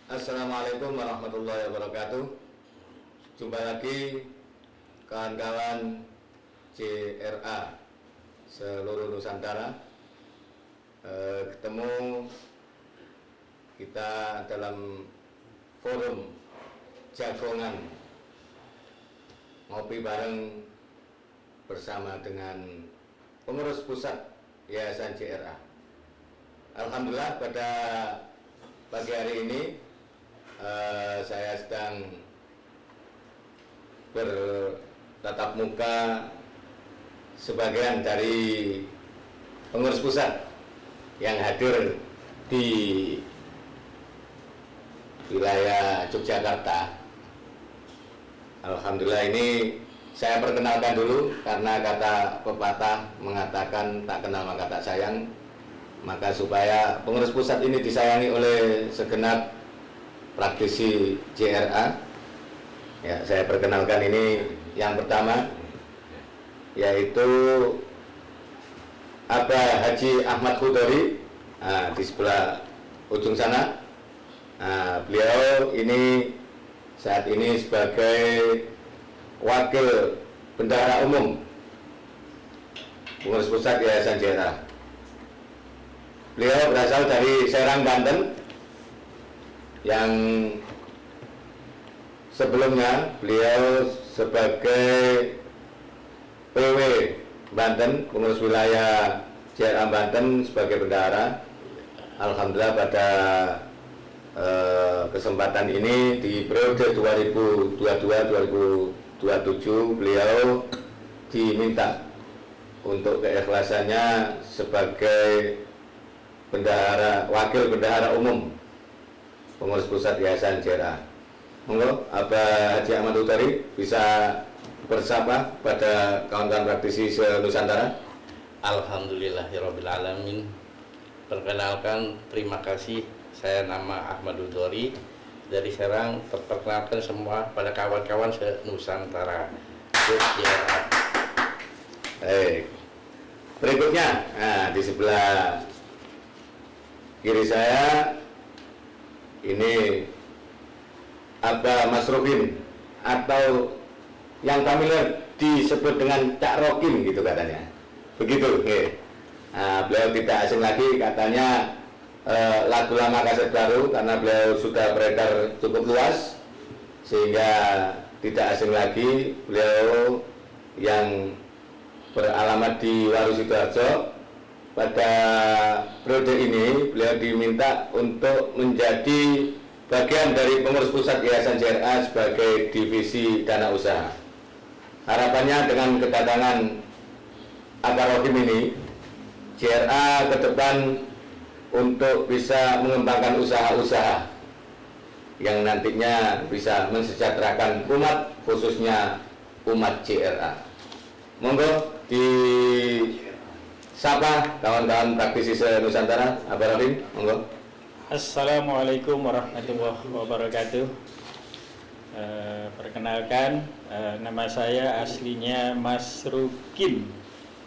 Assalamualaikum warahmatullahi wabarakatuh. Jumpa lagi kawan-kawan JRA seluruh Nusantara. Ketemu kita dalam forum jagongan ngopi bareng bersama dengan pengurus pusat Yayasan JRA. Alhamdulillah pada pagi hari ini saya sedang bertatap muka sebagian dari pengurus pusat yang hadir di wilayah Yogyakarta. Alhamdulillah ini saya perkenalkan dulu karena kata pepatah mengatakan tak kenal maka tak sayang. Maka supaya pengurus pusat ini disayangi oleh segenap praktisi JRA, ya saya perkenalkan ini yang pertama, yaitu Abah Haji Ahmad Khudori, di sebelah ujung sana. Beliau ini saat ini sebagai Wakil Bendahara Umum Pengurus Pusat Yayasan JRA. Beliau berasal dari Serang, Banten, yang sebelumnya beliau sebagai PW Banten, pengurus wilayah JRA Banten sebagai bendahara. Alhamdulillah pada kesempatan ini di periode 2022-2027 beliau diminta untuk keikhlasannya sebagai Wakil Bendahara Umum Pengurus Pusat Yayasan JRA. Monggo Abah Haji Ahmad Khudori bisa bersapa pada kawan-kawan praktisi se-Nusantara. Alhamdulillahirabbil alamin. Perkenalkan, terima kasih. Saya nama Ahmad Khudori dari Serang. Perkenalkan semua pada kawan-kawan se-Nusantara. Berikutnya, di sebelah kiri saya ini Abah Masrufin, atau yang familiar disebut dengan Cak Rokim gitu katanya. Begitu. Beliau tidak asing lagi katanya, lagu lama kaset baru, karena beliau sudah beredar cukup luas sehingga tidak asing lagi. Beliau yang beralamat di Waru Sidoarjo. Pada periode ini beliau diminta untuk menjadi bagian dari pengurus pusat Yayasan JRA sebagai divisi dana usaha. Harapannya dengan kedatangan Abah Rokim ini, JRA ke depan untuk bisa mengembangkan usaha-usaha yang nantinya bisa mensejahterakan umat, khususnya umat JRA. Monggo di sapa kawan-kawan praktisi se-Nusantara. Abah Rokim, monggo. Assalamualaikum warahmatullahi wabarakatuh. Perkenalkan, nama saya aslinya Mas Rukim,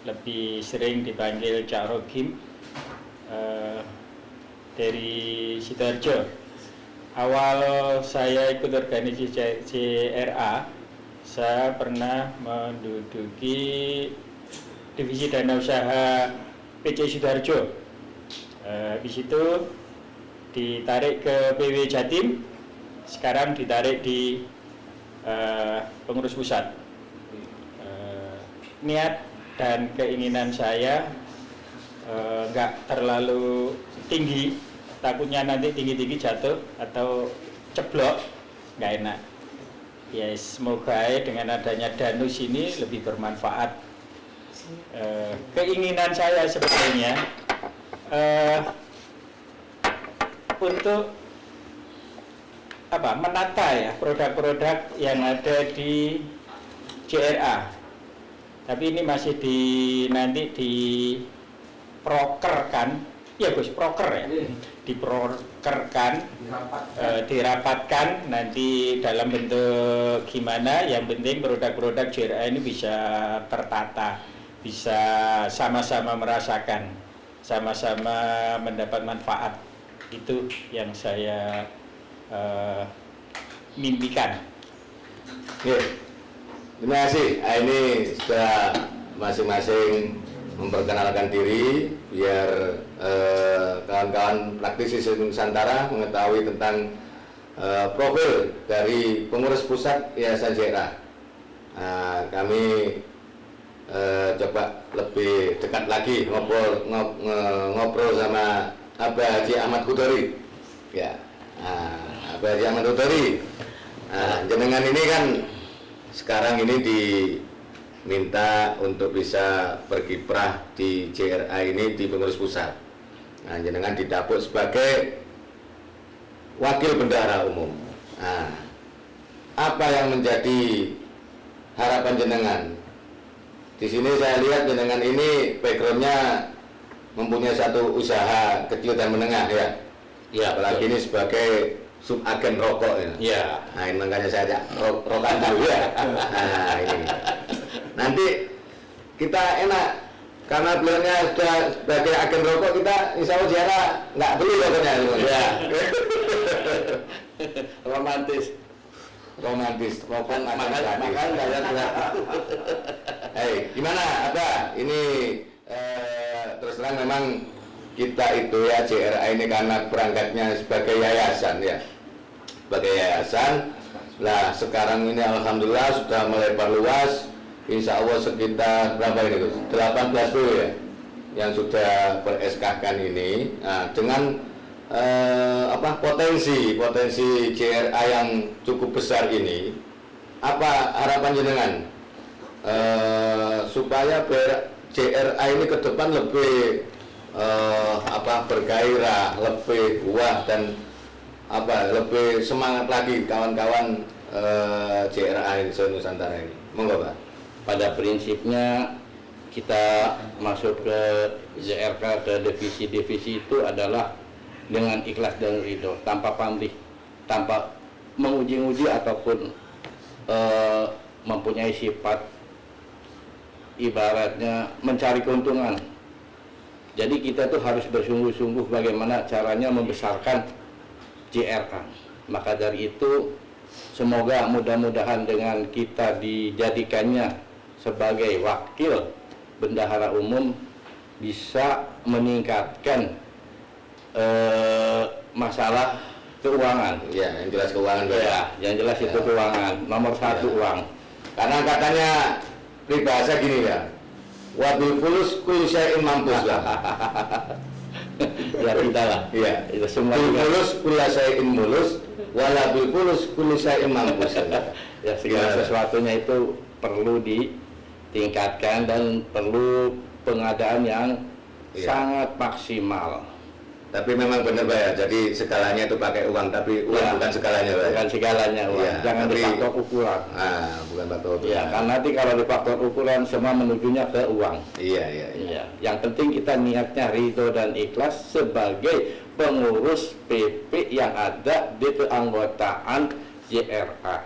lebih sering dipanggil Cak Rokim, dari Sidoarjo. Awal saya ikut organisasi JRA, saya pernah menduduki divisi dana usaha PC Sidoarjo. Di situ ditarik ke PW Jatim, sekarang ditarik di pengurus pusat. Niat dan keinginan saya nggak terlalu tinggi, takutnya nanti tinggi-tinggi jatuh atau ceblok, nggak enak. Ya semoga dengan adanya danus ini lebih bermanfaat. Keinginan saya sebetulnya untuk menata ya produk-produk yang ada di JRA. Tapi ini masih nanti diprokerkan, ya Gus, proker ya, diprokerkan, dirapatkan nanti dalam bentuk gimana. Yang penting produk-produk JRA ini bisa tertata, bisa sama-sama merasakan, sama-sama mendapat manfaat. Itu yang saya mimpikan. Oke, terima kasih. Ini sudah masing-masing memperkenalkan diri biar kawan-kawan praktisi Nusantara mengetahui tentang profil dari pengurus pusat Yayasan JRA. Kami coba lebih dekat lagi ngobrol sama Abah Haji Ahmad Hudori. Ya, Abah Haji Ahmad Hudori. Jenengan ini kan sekarang ini diminta untuk bisa berkiprah di JRA ini di pengurus pusat. Jenengan didapuk sebagai wakil bendahara umum. Apa yang menjadi harapan jenengan? Di sini saya lihat jenengan ini backgroundnya mempunyai satu usaha kecil dan menengah ya. Ya, Apalagi ini sebagai subagen rokok ya. Ya. Ini makanya saya ajak rokan dulu ya. Ini. Nanti kita enak karena beliaunya sudah sebagai agen rokok, kita insya Allah JRA nggak beli rokoknya. Ya. Romantis. Rokok Makan bayar berat. Hei, gimana? Apa? Ini terus terang memang kita itu ya JRA ini karena berangkatnya sebagai yayasan ya, sebagai yayasan. Nah sekarang ini alhamdulillah sudah melebar luas, insya Allah sekitar berapa ini Gus? 18 dulu ya yang sudah ber-SK-kan ini. Dengan potensi JRA yang cukup besar ini, apa harapan jenengan supaya JRA ini ke depan lebih bergairah, lebih wah dan lebih semangat lagi kawan-kawan JRA ini Nusantara ini. Monggo Pak. Pada prinsipnya kita masuk ke JRK ke divisi-divisi itu adalah dengan ikhlas dan ridho, tanpa pamrih, tanpa menguji-uji ataupun mempunyai sifat ibaratnya mencari keuntungan. Jadi kita tuh harus bersungguh-sungguh bagaimana caranya membesarkan JRK. Maka dari itu semoga mudah-mudahan dengan kita dijadikannya sebagai wakil bendahara umum bisa meningkatkan masalah keuangan. Ya, yang jelas keuangan. Ya, yang jelas itu keuangan. Nomor satu uang. Karena katanya peribahasa gini ya, wabil fulus kulli syai'in mampus lah. Ya tidak lah. Iya. Itu semua Bil juga. fulus kulli syai'in mulus, wala bil fulus kulli syai'in mampus. Ya segala sesuatunya itu perlu ditingkatkan dan perlu pengadaan yang sangat maksimal. Tapi memang benar Pak ya, jadi segalanya itu pakai uang, tapi uang bukan segalanya Pak. Bukan segalanya uang. Iya, Jangan tapi- dipatok ukuran. Bukan faktor ukuran. Ya, karena nanti kalau dipatok ukuran semua menujunya ke uang. Iya. Iya, yang penting kita niatnya ridho dan ikhlas sebagai pengurus PP yang ada di keanggotaan JRA.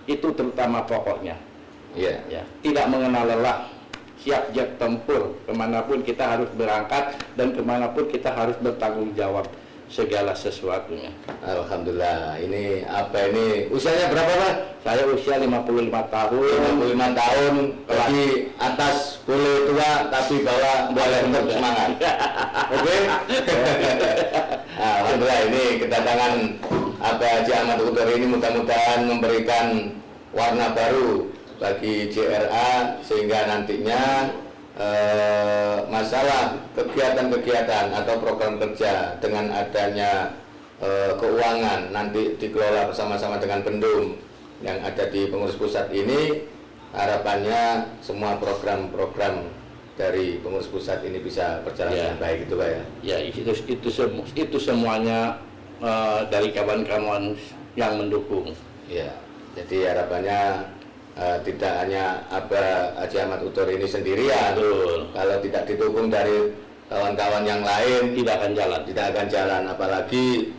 Itu terutama pokoknya. Iya. Ya, tidak mengenal lelah, siap jet tempur, kemanapun kita harus berangkat dan kemanapun kita harus bertanggung jawab segala sesuatunya. Alhamdulillah. Ini usianya berapa Pak? Saya usia 55 tahun. 55 tahun, lagi atas boleh tua tapi bawah boleh tetap semangat. Oke. Alhamdulillah ini kedatangan Abah Haji Ahmad Hudori ini mudah-mudahan memberikan warna baru bagi JRA sehingga nantinya masalah kegiatan-kegiatan atau program kerja dengan adanya keuangan nanti dikelola bersama-sama dengan Pendum yang ada di pengurus pusat ini, harapannya semua program-program dari pengurus pusat ini bisa berjalan dengan baik itu Pak ya. Ya, itu semuanya dari kawan-kawan yang mendukung. Ya, jadi harapannya tidak hanya Abah Haji Ahmad Hudori ini sendirian. Betul. Kalau tidak didukung dari kawan-kawan yang lain, Tidak akan jalan. tidak akan jalan. Apalagi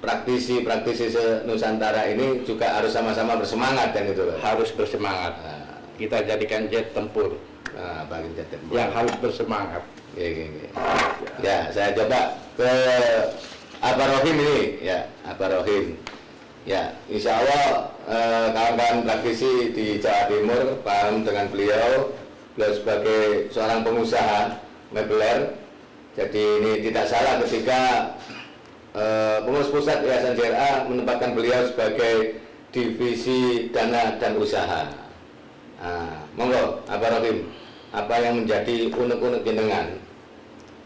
praktisi-praktisi Nusantara ini juga harus sama-sama bersemangat kan itu Pak. Harus bersemangat. Kita jadikan jet tempur Bagi jatuh. yang harus bersemangat. Ya, saya coba ke Rohim ini, ya, Rohim. Ya, insya Allah kawan-kawan praktisi di Jawa Timur paham dengan beliau sebagai seorang pengusaha mebeler. Jadi ini tidak salah ketika pengurus pusat Yayasan JRA menempatkan beliau sebagai divisi dana dan usaha. Nah, monggo, Rohim, apa yang menjadi unek-unek jenengan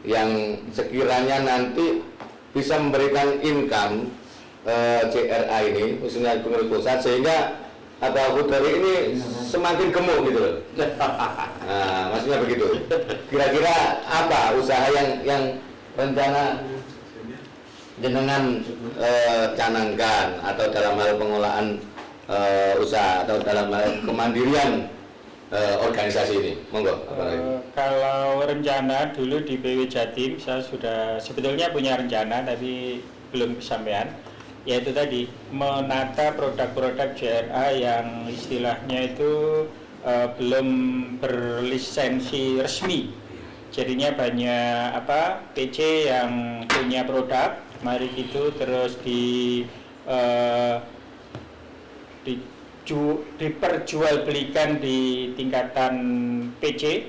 yang sekiranya nanti bisa memberikan income JRA ini, khususnya pengurus pusat, sehingga Hudari ini semakin gemuk gitu loh. Nah, maksudnya begitu. Kira-kira apa usaha yang rencana jenengan canangkan atau dalam hal pengolahan usaha atau dalam hal kemandirian organisasi ini, monggo. Kalau rencana dulu di PW Jatim saya sudah sebetulnya punya rencana tapi belum kesampaian, yaitu tadi menata produk-produk JRA yang istilahnya itu belum berlisensi resmi. Jadinya banyak PC yang punya produk, mari itu terus diperjualbelikan di tingkatan PC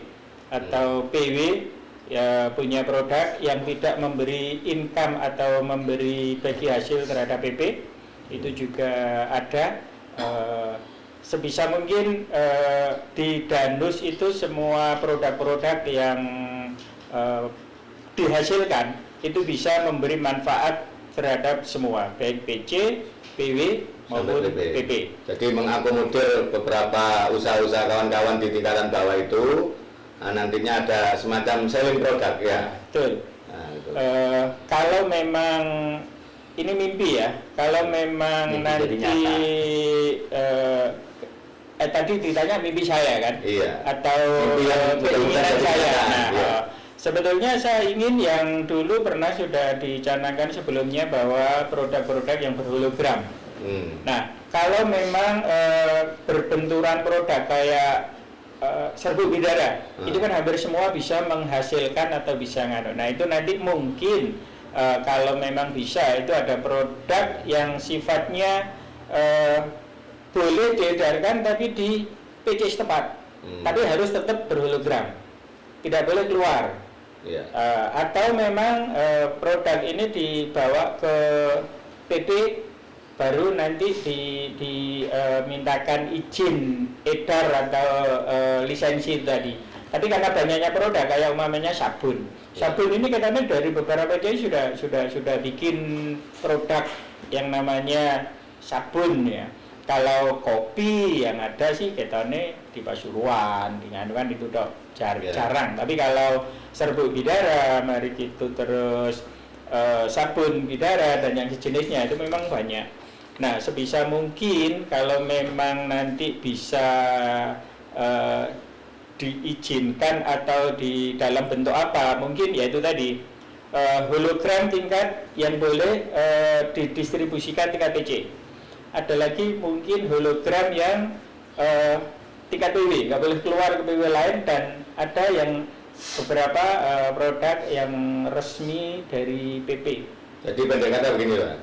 atau PW, ya, punya produk yang tidak memberi income atau memberi bagi hasil terhadap PP. Itu juga ada. Sebisa mungkin di Danus itu semua produk-produk yang dihasilkan itu bisa memberi manfaat terhadap semua, baik PC, PW maupun PP. Jadi mengakomodir beberapa usaha-usaha kawan-kawan di tingkatan bawah itu, nantinya ada semacam selling produk, ya. Betul. Nah, kalau memang ini mimpi, ya, kalau memang mimpi nanti tadi ditanya mimpi saya kan, iya, atau keinginan saya. Nah, iya. Sebetulnya saya ingin yang dulu pernah sudah dicanangkan sebelumnya bahwa produk-produk yang berhologram. Nah, kalau memang berbenturan produk kayak serbuk bidara, itu kan hampir semua bisa menghasilkan atau bisa nganu. Nah, itu nanti mungkin kalau memang bisa itu ada produk yang sifatnya boleh diedarkan tapi di PC setempat, tapi harus tetap berhologram, tidak boleh keluar. Yeah. Atau memang produk ini dibawa ke PP, baru nanti dimintakan izin edar atau lisensi tadi. Tapi karena banyaknya produk, kayak umpamanya sabun. Sabun ini katanya dari beberapa PC sudah bikin produk yang namanya sabun, ya. Kalau kopi yang ada sih katanya di Pasuruan, di Nganuan itu jarang. Tapi kalau serbuk bidara, mari gitu, terus sabun bidara dan yang sejenisnya itu memang banyak. Nah, sebisa mungkin kalau memang nanti bisa diizinkan atau di dalam bentuk apa, mungkin yaitu tadi hologram tingkat yang boleh didistribusikan tingkat PC. Ada lagi mungkin hologram yang tingkat PW, nggak boleh keluar ke PW lain, dan ada yang beberapa produk yang resmi dari PP. Jadi pendek kata begini, Pak,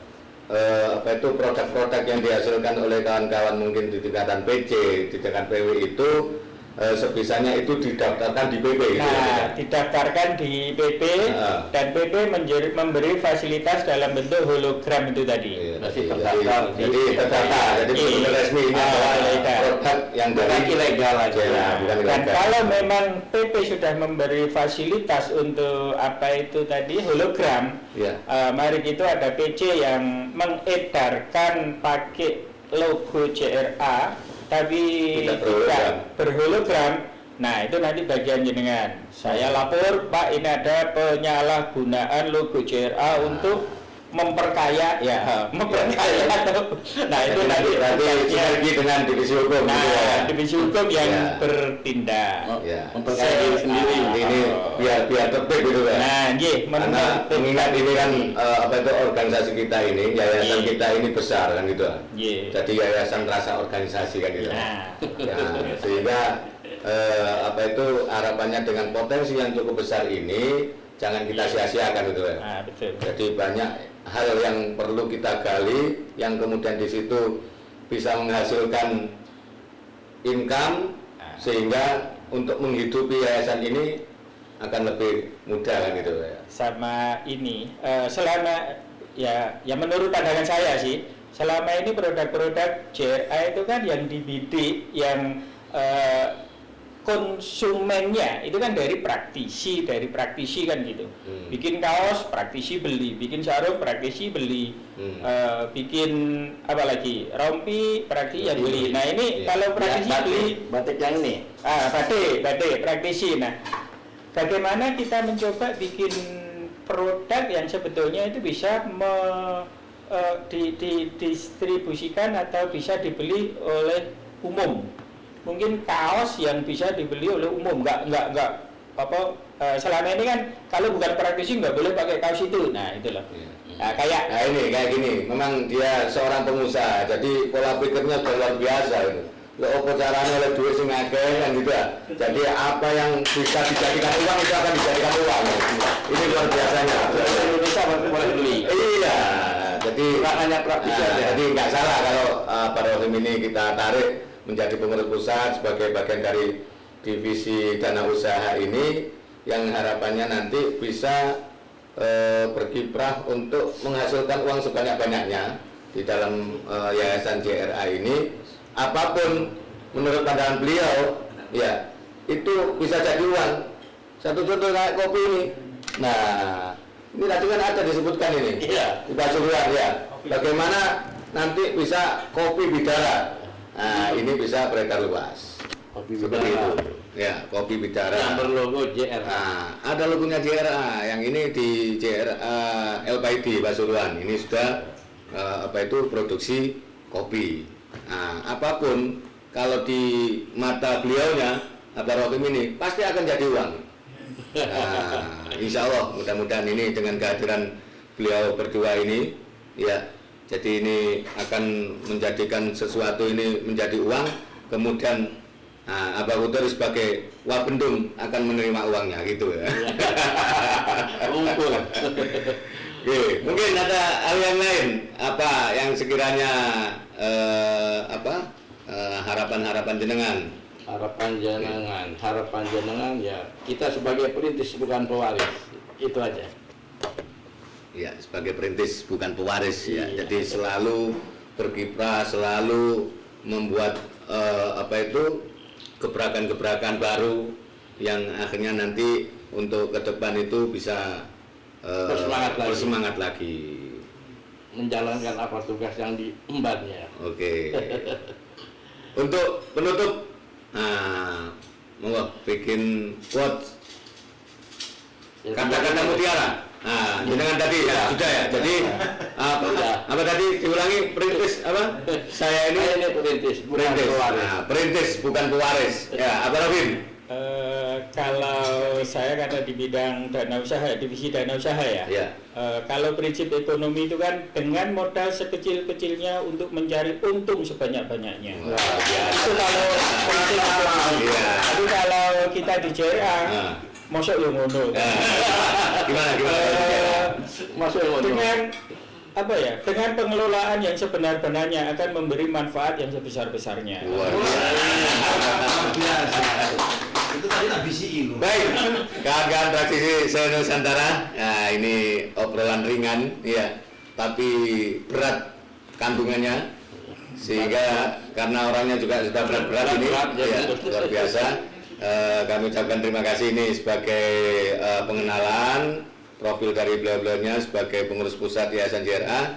itu produk-produk yang dihasilkan oleh kawan-kawan mungkin di tingkatan PC, di tingkatan PW itu sebisanya itu didaftarkan di PP. Nah, gitu, ya? Didaftarkan di PP dan PP memberi fasilitas dalam bentuk hologram itu tadi. Iya, jadi terdata, jadi benar resmi ini adalah produk yang dari ilegal aja. Dan kalau memang PP sudah memberi fasilitas untuk apa itu tadi hologram, mari itu ada PC yang mengedarkan pakai logo JRA tapi tidak berhologram. Nah, itu nanti bagian jenengan. Saya lapor, Pak, ini ada penyalahgunaan logo JRA untuk memperkaya, memperkaya. Nah, itu nanti sinergi dengan divisi hukum. Nah, divisi hukum yang bertindak. Memperkaya diri sendiri. Ini biar tertib gitu kan. Nah, karena mengingat ini kan itu organisasi kita ini, yayasan kita ini besar kan gitu. Jadi yayasan rasa organisasi kan gitu. Sehingga harapannya dengan potensi yang cukup besar ini, jangan kita Iya. sia-siakan gitu ya. Nah, betul. Jadi banyak hal yang perlu kita gali, yang kemudian di situ bisa menghasilkan income, sehingga untuk menghidupi yayasan ini akan lebih mudah kan gitu ya. Sama ini selama ya menurut pandangan saya sih, selama ini produk-produk JRA itu kan yang dibidik, yang konsumennya itu kan dari praktisi kan gitu. Bikin kaos praktisi beli, bikin sarung praktisi beli, bikin apa lagi, rompi praktisi yang beli. Nah ini kalau praktisi beli batik yang ini. batik praktisi. Nah, bagaimana kita mencoba bikin produk yang sebetulnya itu bisa didistribusikan atau bisa dibeli oleh umum. Mungkin kaos yang bisa dibeli oleh umum, nggak selama ini kan kalau bukan praktisi nggak boleh pakai kaos itu. Nah itu loh. Nah, kayak gini, memang dia seorang pengusaha, jadi pola pikirnya sudah luar biasa gitu. Apa caranya oleh duit sing akeh kan gitu ya. Jadi apa yang bisa dijadikan uang itu akan dijadikan uang. Ini luar biasanya. Indonesia boleh beli. Iya. Jadi hanya praktisi aja. Jadi nggak salah kalau Pak Rohim ini kita tarik menjadi pengurus pusat sebagai bagian dari divisi dana usaha ini, yang harapannya nanti bisa berkiprah untuk menghasilkan uang sebanyak-banyaknya di dalam yayasan JRA ini. Apapun menurut pandangan beliau, ya itu bisa jadi uang. Satu contoh kayak kopi ini. Nah, ini tadi kan ada disebutkan ini. Iya. Di Pasuruan ya. Bagaimana nanti bisa kopi bidara. Nah, ini bisa beredar luas. Kopi Seperti itu. Ya, kopi bidara. Yang berlogo JRA. Nah, ada logonya JRA. Yang ini di JRA LPID Pasuruan. Ini sudah produksi kopi. Nah, apapun kalau di mata beliaunya, Pak Rohim ini pasti akan jadi uang. Nah, insya Allah mudah-mudahan ini dengan kehadiran beliau berdua ini, ya, jadi ini akan menjadikan sesuatu ini menjadi uang. Kemudian Abah Utur sebagai Wabendung akan menerima uangnya gitu ya. Unggul. Oke, mungkin ada hal yang lain apa yang sekiranya harapan-harapan jenengan. Harapan jenengan ya kita sebagai perintis bukan pewaris, itu aja. Ya, sebagai perintis bukan pewaris ya. Iya. Jadi selalu berkiprah, selalu membuat gebrakan-gebrakan baru yang akhirnya nanti untuk ke depan itu bisa bersemangat lagi. Menjalankan apa tugas yang diembannya. Oke. Untuk penutup, monggo bikin quote kata-kata mutiara. Jenengan tadi ya sudah ya. Jadi apa tadi diulangi, perintis apa? Saya ini perintis, bukan pewaris. Perintis bukan pewaris. Ya, apa Robin? Kalau saya karena di bidang dana usaha, divisi dana usaha ya. Ya. Kalau prinsip ekonomi itu kan dengan modal sekecil-kecilnya untuk mencari untung sebanyak-banyaknya. Itu kalau prinsip ekonomi. Iya. Tapi kalau kita di JRA, masuk yang ngono. Gimana? Masuk yang Dengan apa ya? Dengan pengelolaan yang sebenar-benarnya akan memberi manfaat yang sebesar-besarnya. Luar biasa. Itu tadi tak bisi loh. Baik, kawan-kawan praktisi se-Nusantara. Nah, ini obrolan ringan, ya, tapi berat kandungannya, sehingga karena orangnya juga sudah berat-berat ini, ya, luar biasa. Kami ucapkan terima kasih ini sebagai pengenalan profil dari beliau-beliaunya sebagai pengurus pusat Yayasan JRA.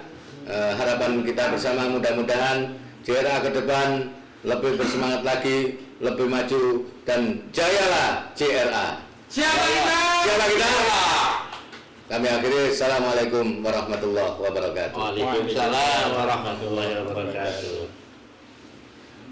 Harapan kita bersama mudah-mudahan JRA ke depan lebih bersemangat lagi, lebih maju, dan jayalah JRA. Siapa kita? Siapa kita? Kami akhiri. Assalamualaikum warahmatullahi wabarakatuh. Waalaikumsalam warahmatullahi wabarakatuh.